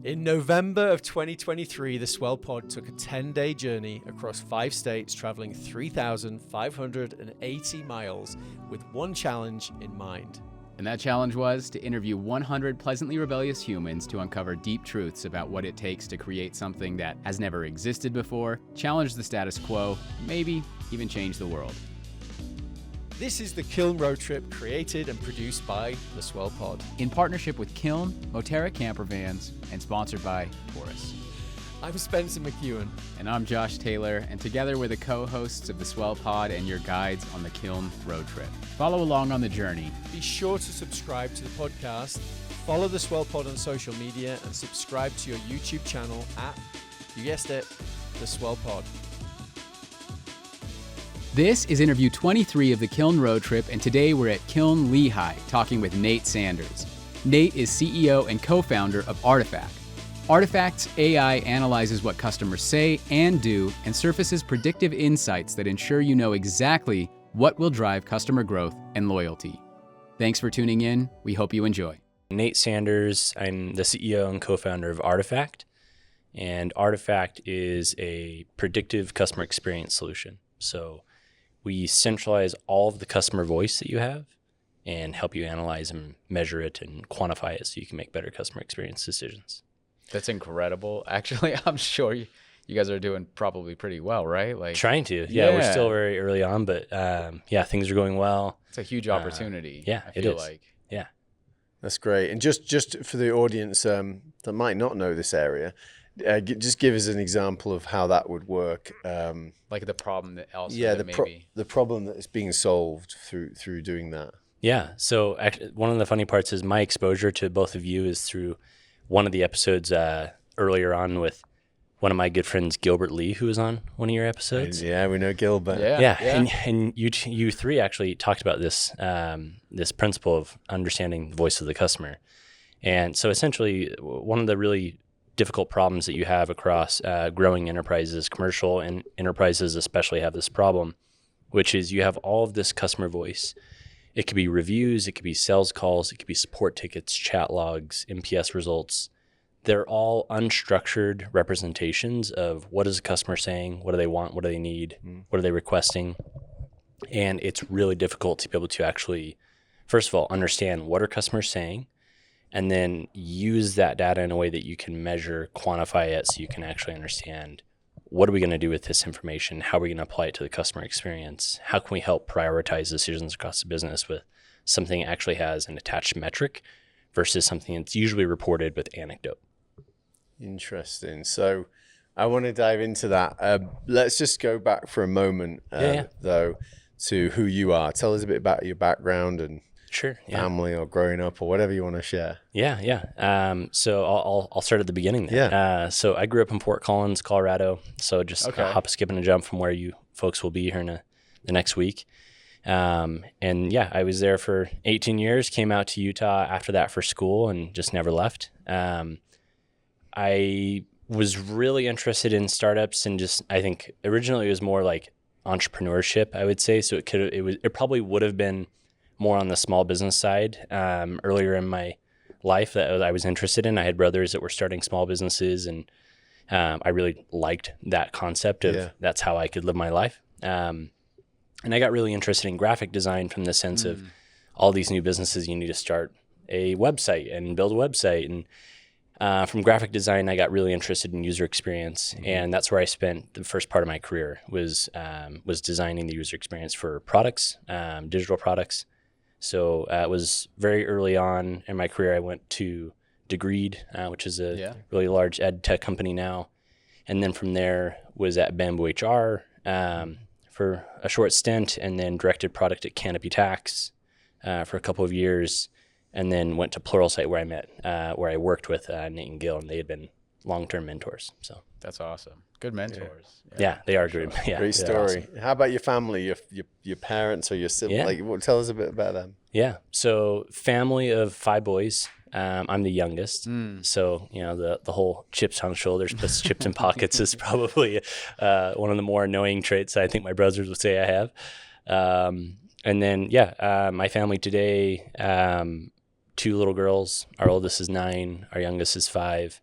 In November of 2023, the Swell Pod took a 10-day journey across 5 states, traveling 3,580 miles with one challenge in mind. And that challenge was to interview 100 pleasantly rebellious humans to uncover deep truths about what it takes to create something that has never existed before, challenge the status quo, maybe even change the world. This is the Kiln Road Trip, created and produced by the Swell Pod. In partnership with Kiln, Moterra Camper Vans, and sponsored by Taurus. I'm Spencer McKeown. And I'm Josh Taylor, and together we're the co-hosts of the Swell Pod and your guides on the Kiln Road Trip. Follow along on the journey. Be sure to subscribe to the podcast, follow the Swell Pod on social media, and subscribe to your YouTube channel at, you guessed it, the Swell Pod. This is interview 23 of the Kiln Road Trip, and today we're at Kiln Lehi talking with Nate Sanders. Nate is CEO and co-founder of Artifact. Artifact's AI analyzes what customers say and do and surfaces predictive insights that ensure you know exactly what will drive customer growth and loyalty. Thanks for tuning in. We hope you enjoy. Nate Sanders. I'm the CEO and co-founder of Artifact, and Artifact is a predictive customer experience solution. So we centralize all of the customer voice that you have and help you analyze and measure it and quantify it so you can make better customer experience decisions. That's incredible. Actually, I'm sure you guys are doing probably pretty well, right? Like trying to. Yeah, we're still very early on, but things are going well. It's a huge opportunity. I feel like. Yeah. That's great. And just for the audience that might not know this area, just give us an example of how that would work. Like the problem that also the problem that is being solved through doing that. Yeah. So actually, one of the funny parts is my exposure to both of you is through one of the episodes earlier on with one of my good friends, Gilbert Lee, who was on one of your episodes. Yeah, we know Gilbert. Yeah. And you three actually talked about this this principle of understanding the voice of the customer. And so essentially, one of the really difficult problems that you have across growing enterprises, commercial and enterprises especially have this problem, which is you have all of this customer voice. It could be reviews, it could be sales calls, it could be support tickets, chat logs, NPS results. They're all unstructured representations of what is the customer saying, what do they want, what do they need, what are they requesting. And it's really difficult to be able to actually, first of all, understand what are customers saying, and then use that data in a way that you can measure, quantify it so you can actually understand what are we going to do with this information, how are we going to apply it to the customer experience, how can we help prioritize decisions across the business with something that actually has an attached metric versus something that's usually reported with anecdote. Interesting. So I want to dive into that. Let's just go back for a moment, though, to who you are. Tell us a bit about your background and family or growing up or whatever you want to share. So I'll start at the beginning then. So I grew up in Fort Collins, Colorado. So just hop, skip, and a jump from where you folks will be here in the next week. I was there for 18 years, came out to Utah after that for school and just never left. I was really interested in startups and I think originally it was more like entrepreneurship, I would say. So it probably would have been more on the small business side earlier in my life that I was interested in. I had brothers that were starting small businesses, and I really liked that concept of that's how I could live my life. And I got really interested in graphic design from the sense of all these new businesses, you need to start a website and build a website. And from graphic design, I got really interested in user experience. And that's where I spent the first part of my career was designing the user experience for products, digital products. So it was very early on in my career. I went to Degreed, which is a really large ed tech company now. And then from there was at Bamboo HR for a short stint, and then directed product at Canopy Tax for a couple of years, and then went to Pluralsight where I worked with Nate and Gil, and they had been long-term mentors. So that's awesome. Good mentors. Yeah, they are good. Yeah, great story. Awesome. How about your family, your parents or your siblings? Tell us a bit about them. Yeah, so family of 5 boys. I'm the youngest, so the whole chips on shoulders plus chips in pockets is probably one of the more annoying traits I think my brothers would say I have. And then my family today, 2 little girls. Our oldest is 9, our youngest is 5.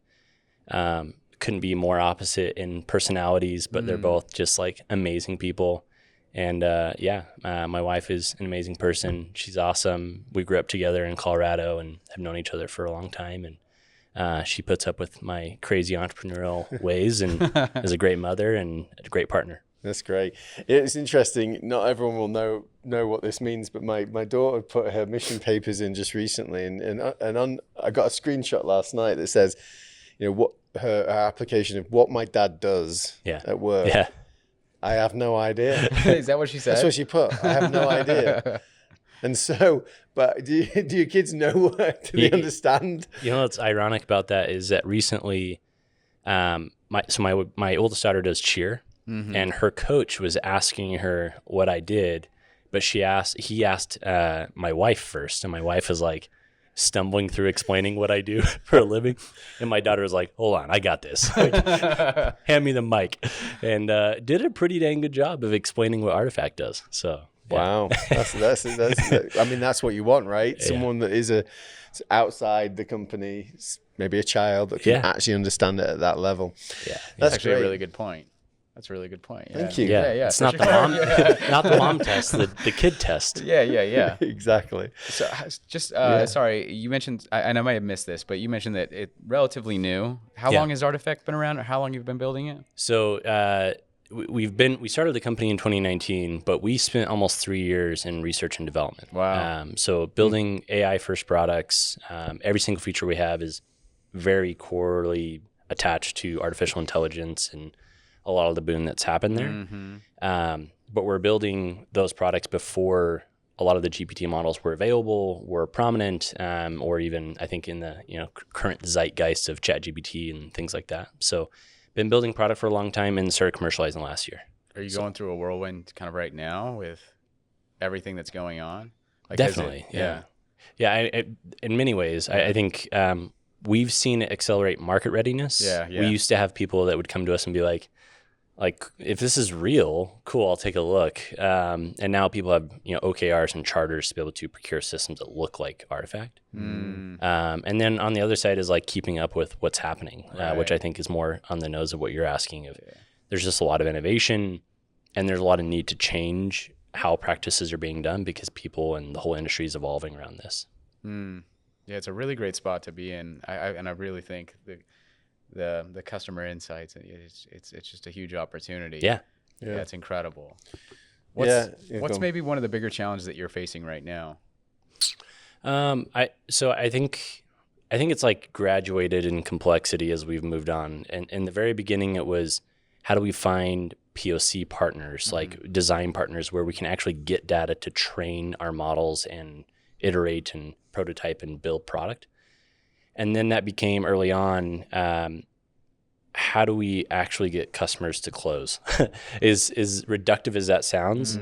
couldn't be more opposite in personalities, but they're both just like amazing people. And my wife is an amazing person. She's awesome. We grew up together in Colorado and have known each other for a long time. And she puts up with my crazy entrepreneurial ways and is a great mother and a great partner. That's great. It's interesting. Not everyone will know what this means, but my daughter put her mission papers in just recently, and I got a screenshot last night that says, what her application of what my dad does at work. Yeah. I have no idea. Is that what she said? That's what she put. I have no idea. And so, but do your kids know? Do they understand? What's ironic about that is that recently, my oldest daughter does cheer. Mm-hmm. And her coach was asking her what I did, but he asked my wife first, and my wife was like stumbling through explaining what I do for a living, and my daughter was like, "Hold on, I got this. Like, hand me the mic," and did a pretty dang good job of explaining what Artifact does. So wow, that's I mean, that's what you want, right? Yeah. Someone that is outside the company, maybe a child that can actually understand it at that level. Yeah, that's actually a really good point. That's a really good point. Yeah. Thank you. Yeah. It's not the mom, not the mom test, the kid test. Yeah. Exactly. So just, sorry, you mentioned, and I might have missed this, but you mentioned that it's relatively new. How long has Artifact been around, or how long you've been building it? So we started the company in 2019, but we spent almost 3 years in research and development. Wow. So building AI first products, every single feature we have is very corely attached to artificial intelligence and a lot of the boom that's happened there. Mm-hmm. But we're building those products before a lot of the GPT models were available, were prominent, or even I think in the current zeitgeist of ChatGPT and things like that. So been building product for a long time and started commercializing last year. Are you going through a whirlwind kind of right now with everything that's going on? Like, definitely. In many ways, I think we've seen it accelerate market readiness. Yeah. We used to have people that would come to us and be like, if this is real, cool, I'll take a look. And now people have, OKRs and charters to be able to procure systems that look like Artifact. And then on the other side is like keeping up with what's happening, which I think is more on the nose of what you're asking. There's just a lot of innovation, and there's a lot of need to change how practices are being done because people and the whole industry is evolving around this. Yeah, it's a really great spot to be in. I really think the customer insights, it's just a huge opportunity. Yeah, it's incredible. What's maybe one of the bigger challenges that you're facing right now? I think it's like graduated in complexity as we've moved on. And in the very beginning, it was how do we find POC partners, like design partners, where we can actually get data to train our models and iterate and prototype and build product. And then that became early on, how do we actually get customers to close? Is reductive as that sounds.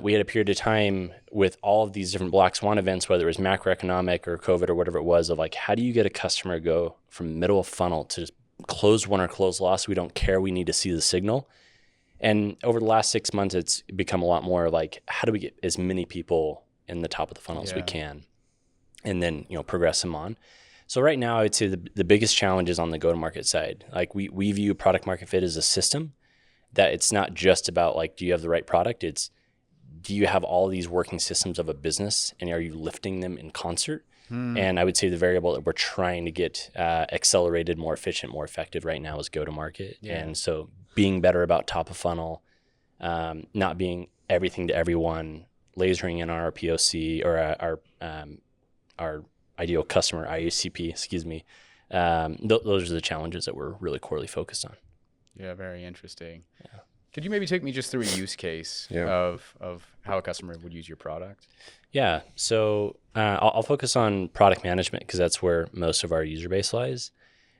We had a period of time with all of these different black swan events, whether it was macroeconomic or COVID or whatever it was, of like, how do you get a customer to go from middle of funnel to just close one or close loss? We don't care. We need to see the signal. And over the last 6 months, it's become a lot more like, how do we get as many people in the top of the funnel as we can, and then progress them on. So right now, I would say the biggest challenge is on the go-to-market side. Like we view product market fit as a system, that it's not just about like, do you have the right product? It's, do you have all these working systems of a business, and are you lifting them in concert? And I would say the variable that we're trying to get accelerated, more efficient, more effective right now is go-to-market. And so being better about top of funnel, not being everything to everyone, lasering in on our POC or our ideal customer, IACP, excuse me. Those are the challenges that we're really corely focused on. Yeah, very interesting. Yeah. Could you maybe take me just through a use case of how a customer would use your product? Yeah, so I'll focus on product management because that's where most of our user base lies.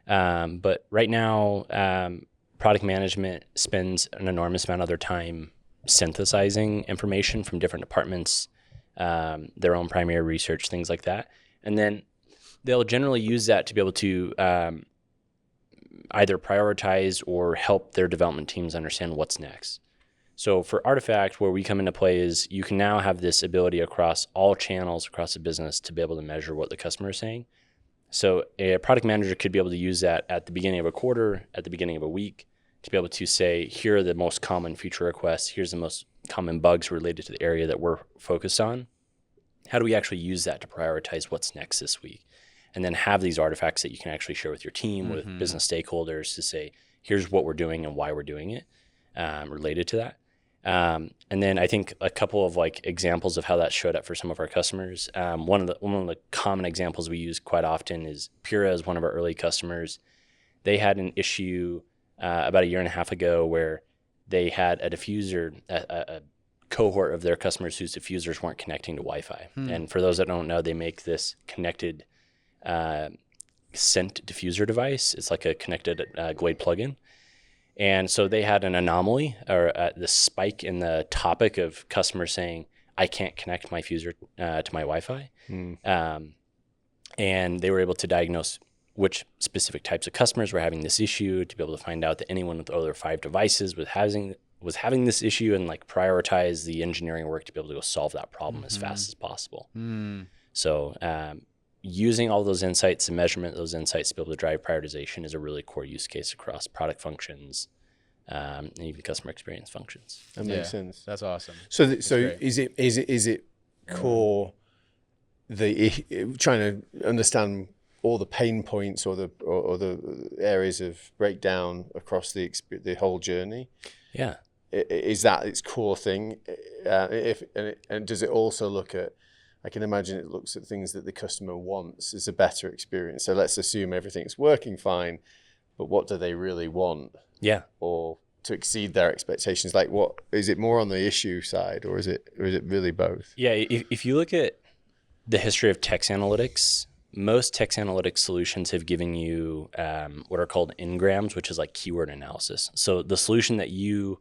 But right now, product management spends an enormous amount of their time synthesizing information from different departments, their own primary research, things like that. And then they'll generally use that to be able to either prioritize or help their development teams understand what's next. So for Artifact, where we come into play is you can now have this ability across all channels across the business to be able to measure what the customer is saying. So a product manager could be able to use that at the beginning of a quarter, at the beginning of a week, to be able to say, here are the most common feature requests. Here's the most common bugs related to the area that we're focused on. How do we actually use that to prioritize what's next this week? And then have these artifacts that you can actually share with your team, with business stakeholders, to say, here's what we're doing and why we're doing it, related to that. And then I think a couple of like examples of how that showed up for some of our customers. One of the common examples we use quite often is Pura is one of our early customers. They had an issue about a year and a half ago where they had a diffuser, a cohort of their customers whose diffusers weren't connecting to Wi-Fi. And for those that don't know, they make this connected scent diffuser device. It's like a connected Glade plugin. And so they had an anomaly, or the spike in the topic of customers saying, I can't connect my diffuser to my Wi-Fi. And they were able to diagnose which specific types of customers were having this issue, to be able to find out that anyone with other 5 devices was having this issue, and like prioritize the engineering work to be able to go solve that problem as fast as possible. So using all those insights and measurement those insights to be able to drive prioritization is a really core use case across product functions, and even customer experience functions. That makes sense. That's awesome. So is it core trying to understand all the pain points or the areas of breakdown across the whole journey? Yeah. Is that its core thing? And does it also look at, I can imagine it looks at things that the customer wants as a better experience. So let's assume everything's working fine, but what do they really want? Yeah. Or to exceed their expectations? Like, what is it more on the issue side, or is it really both? Yeah. If you look at the history of text analytics, most text analytics solutions have given you what are called n-grams, which is like keyword analysis. So the solution that you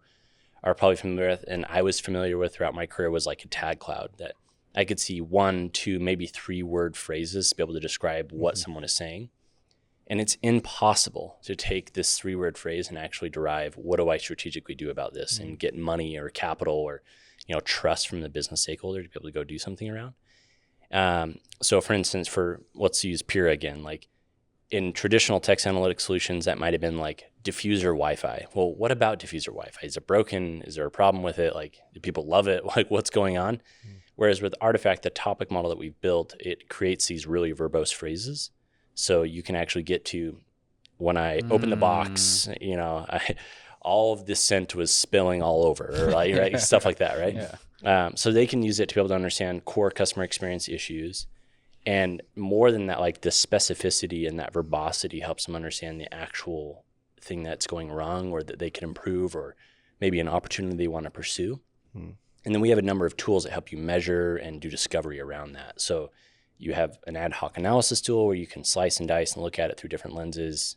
are probably familiar with, and I was familiar with throughout my career, was like a tag cloud, that I could see 1, 2, maybe 3 word phrases to be able to describe what someone is saying. And it's impossible to take this 3-word phrase and actually derive, what do I strategically do about this, and get money or capital or, trust from the business stakeholder to be able to go do something around. So for instance, let's use Pura again, like in traditional text analytics solutions, that might've been like diffuser Wi-Fi. Well, what about diffuser Wi-Fi? Is it broken? Is there a problem with it? Like, do people love it? Like, what's going on? Whereas with Artifact, the topic model that we've built, it creates these really verbose phrases. So you can actually get to, when I opened the box, all of this scent was spilling all over, or like, right? Stuff like that, right? Yeah. So they can use it to be able to understand core customer experience issues. And more than that, like the specificity and that verbosity helps them understand the actual thing that's going wrong, or that they can improve, or maybe an opportunity they want to pursue. And then we have a number of tools that help you measure and do discovery around that. So you have an ad hoc analysis tool where you can slice and dice and look at it through different lenses.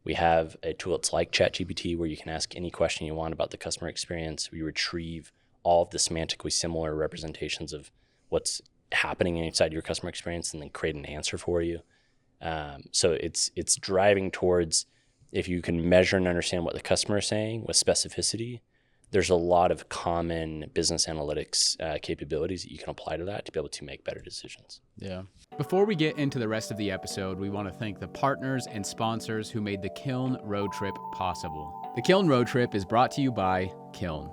We have a tool that's like ChatGPT, where you can ask any question you want about the customer experience. We retrieve all of the semantically similar representations of what's happening inside your customer experience, and then create an answer for you. So it's driving towards, if you can measure and understand what the customer is saying with specificity, there's a lot of common business analytics capabilities that you can apply to that to be able to make better decisions. Yeah. Before we get into the rest of the episode, we want to thank the partners and sponsors who made the Kiln Road Trip possible. The Kiln Road Trip is brought to you by Kiln.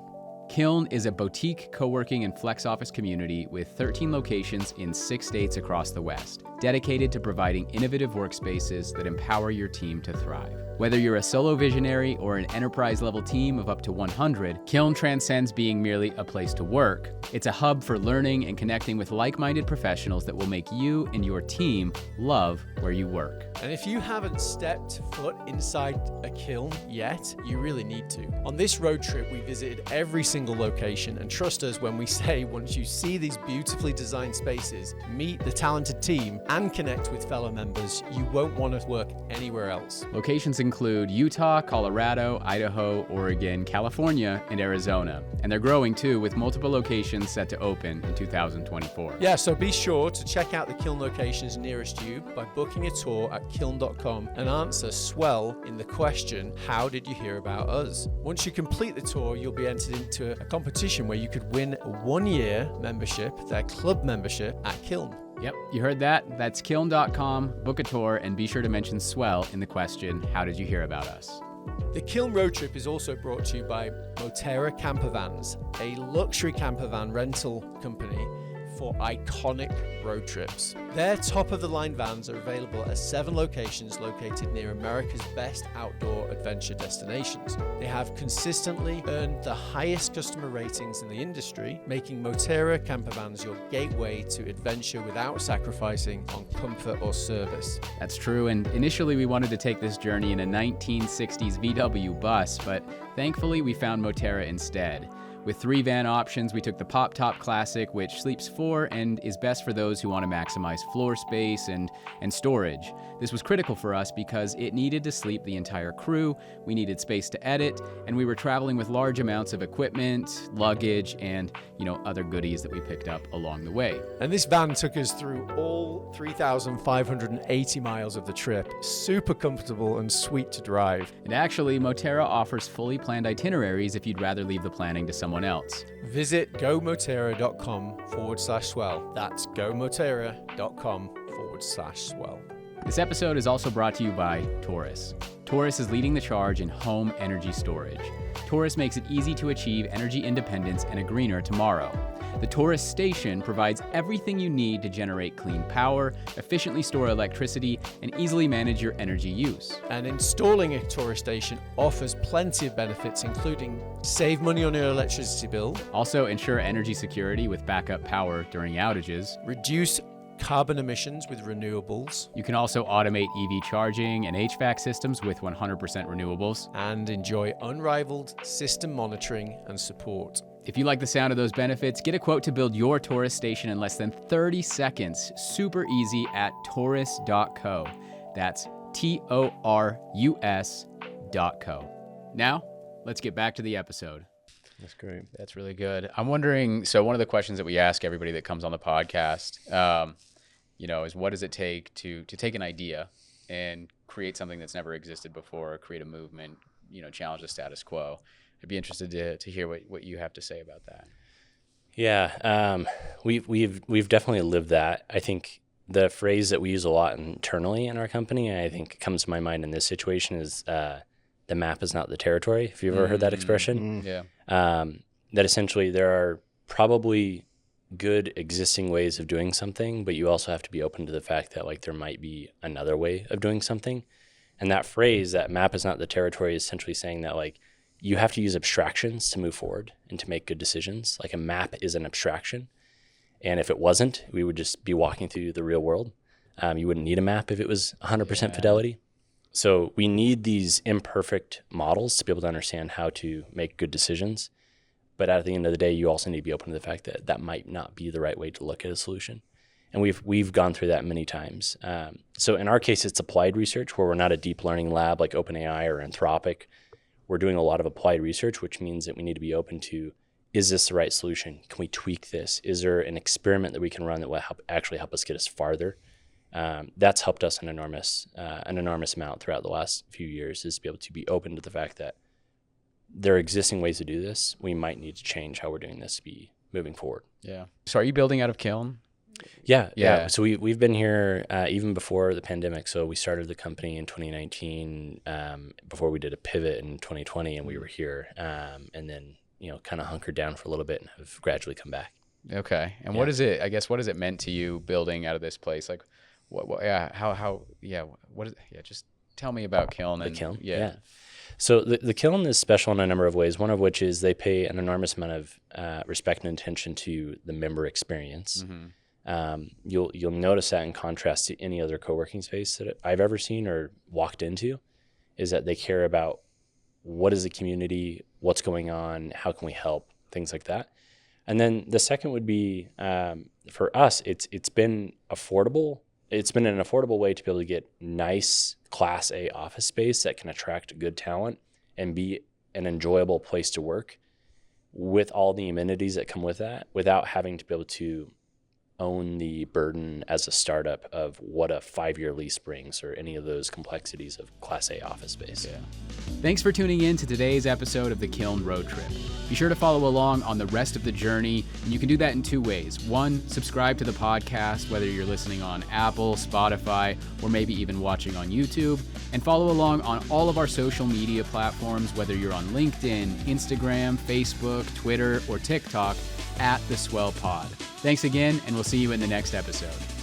Kiln is a boutique co-working and flex office community with 13 locations in 6 states across the West, dedicated to providing innovative workspaces that empower your team to thrive. Whether you're a solo visionary or an enterprise-level team of up to 100, Kiln transcends being merely a place to work. It's a hub for learning and connecting with like-minded professionals that will make you and your team love where you work. And if you haven't stepped foot inside a kiln yet, you really need to. On this road trip, we visited every single location, and trust us when we say, once you see these beautifully designed spaces, meet the talented team, and connect with fellow members, you won't want to work anywhere else. Locations include Utah, Colorado, Idaho, Oregon, California, and Arizona. And they're growing too, with multiple locations set to open in 2024. Yeah, so be sure to check out the kiln locations nearest you by booking a tour at kiln.com and answer Swell in the question, how did you hear about us? Once you complete the tour, you'll be entered into a competition where you could win a 1-year membership, their club membership at Kiln. Yep, you heard that. That's kiln.com, book a tour, and be sure to mention Swell in the question, how did you hear about us? The Kiln Road Trip is also brought to you by Moterra Camper Vans, a luxury camper van rental company for iconic road trips. Their top-of-the-line vans are available at 7 locations located near America's best outdoor adventure destinations. They have consistently earned the highest customer ratings in the industry, making Moterra camper vans your gateway to adventure without sacrificing on comfort or service. That's true, and initially we wanted to take this journey in a 1960s VW bus, but thankfully we found Moterra instead. With 3 van options, we took the Pop Top Classic, which sleeps 4 and is best for those who want to maximize floor space and storage. This was critical for us because it needed to sleep the entire crew, we needed space to edit, and we were traveling with large amounts of equipment, luggage, and other goodies that we picked up along the way. And this van took us through all 3,580 miles of the trip. Super comfortable and sweet to drive. And actually, Moterra offers fully planned itineraries if you'd rather leave the planning to someone else. Visit gomoterra.com/swell. That's gomoterra.com/swell. This episode is also brought to you by Taurus. Taurus is leading the charge in home energy storage. Taurus makes it easy to achieve energy independence and a greener tomorrow. The Taurus station provides everything you need to generate clean power, efficiently store electricity, and easily manage your energy use. And installing a Taurus station offers plenty of benefits, including save money on your electricity bill, also ensure energy security with backup power during outages, reduce carbon emissions with renewables. You can also automate EV charging and HVAC systems with 100% renewables, and enjoy unrivaled system monitoring and support. If you like the sound of those benefits, get a quote to build your Taurus station in less than 30 seconds. Super easy at taurus.co. That's TORUS.co. Now, let's get back to the episode. That's great. That's really good. I'm wondering, so one of the questions that we ask everybody that comes on the podcast, is what does it take to take an idea and create something that's never existed before, create a movement, challenge the status quo? I'd be interested to hear what you have to say about that. Yeah, we've definitely lived that. I think the phrase that we use a lot internally in our company, and I think comes to my mind in this situation, is the map is not the territory. If you've ever heard that expression, Yeah. That essentially there are probably good existing ways of doing something, but you also have to be open to the fact that there might be another way of doing something. And that phrase, that map is not the territory, is essentially saying that you have to use abstractions to move forward and to make good decisions. Like a map is an abstraction. And if it wasn't, we would just be walking through the real world. You wouldn't need a map if it was 100% fidelity. So we need these imperfect models to be able to understand how to make good decisions. But at the end of the day, you also need to be open to the fact that that might not be the right way to look at a solution. And we've gone through that many times. So in our case, it's applied research, where we're not a deep learning lab like OpenAI or Anthropic. We're doing a lot of applied research, which means that we need to be open to, is this the right solution? Can we tweak this? Is there an experiment that we can run that will actually help us get us farther? That's helped us an enormous amount throughout the last few years, is to be able to be open to the fact that there are existing ways to do this. We might need to change how we're doing this to be moving forward. Yeah. So are you building out of Kiln? Yeah. So we've been here even before the pandemic. So we started the company in 2019 before we did a pivot in 2020, and we were here. And then, kind of hunkered down for a little bit and have gradually come back. Okay. And what has it meant to you building out of this place? What is it? Yeah, just tell me about Kiln. The Kiln? Yeah. So the Kiln is special in a number of ways, one of which is they pay an enormous amount of respect and attention to the member experience. Mm-hmm. You'll notice that in contrast to any other co-working space that I've ever seen or walked into, is that they care about what is the community, what's going on, how can we help, things like that. And then the second would be, for us, it's been affordable. It's been an affordable way to be able to get nice Class A office space that can attract good talent and be an enjoyable place to work with all the amenities that come with that, without having to be able to own the burden as a startup of what a 5-year lease brings or any of those complexities of Class A office space. Yeah. Thanks for tuning in to today's episode of the Kiln Road Trip. Be sure to follow along on the rest of the journey, and you can do that in 2 ways. 1, subscribe to the podcast, whether you're listening on Apple, Spotify, or maybe even watching on YouTube, and follow along on all of our social media platforms, whether you're on LinkedIn, Instagram, Facebook, Twitter, or TikTok, at the Swell Pod. Thanks again, and we'll see you in the next episode.